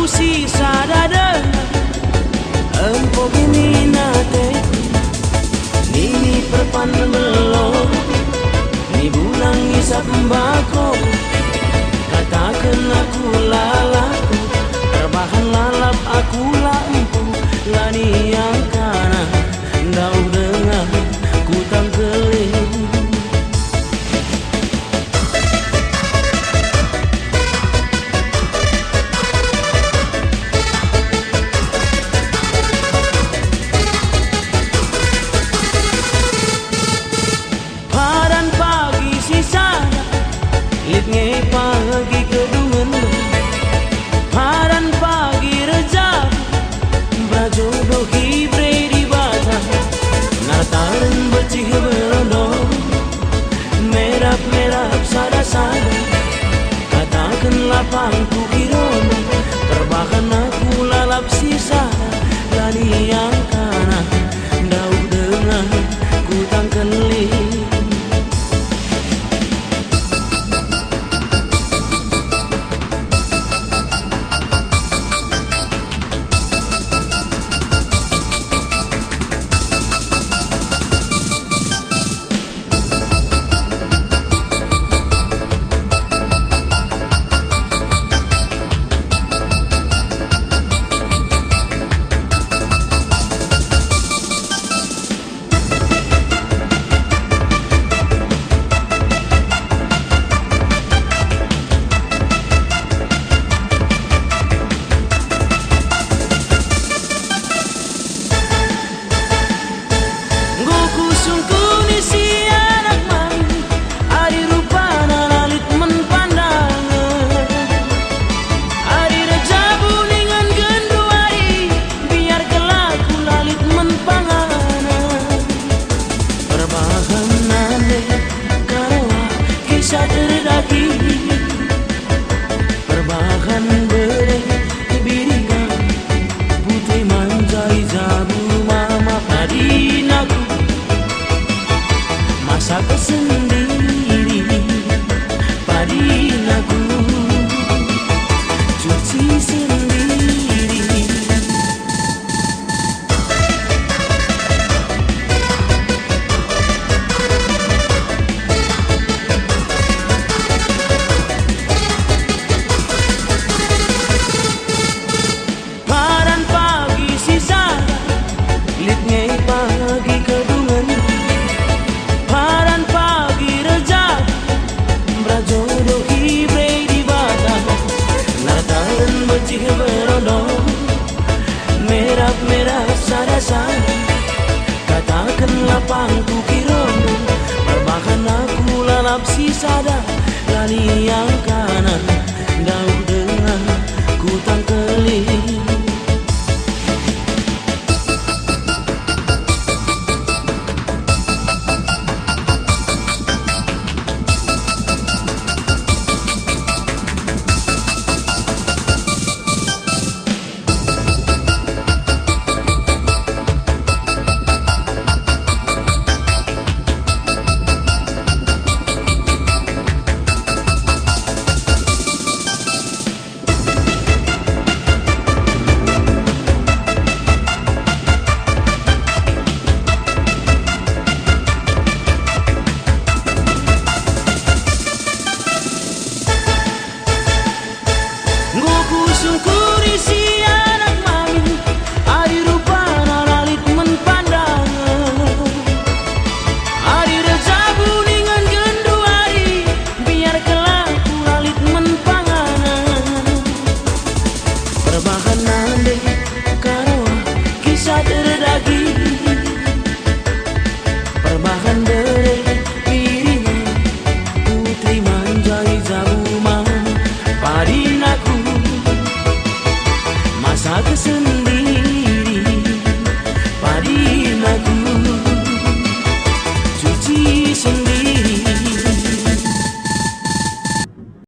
sisa dada empo gini nate nini perpan belum ni bulang isap mbako katakan aku lalaku terbahan lalap aku lampu lani yang kana ndau dengar ku tangkelin Litnge pagi kedungan Paran pagi rejab Brajodoh kibre di bata Nataran becih berondo Merap-merap sada-sada Katakan lapangku kirono Terbahan aku lalap sisa Lani yang kana Ndau dengar ku tangkelin Perbahan bere biringan putih manjai jabu mama padinaku masak sendiri padinaku cuci sendiri Litnge pagi kedungan Paran pagi rejab Brajodoh kibre di bata Nataran becih berondo Merap-merap sada-sada Katakan lapangku kirondo Perbahan aku lalap sisada Lani yang kanan Ndau dengar ku tangkelin Sungkuri si anak mami Ari rupana lalit menpandang Ari rejabu dengan gendu ari Biar kelaku lalit menpanganan Perbahan nande karawa kisah terdagi Perbahan dere piringan Putri manjai jabu man Padinaku masa keseni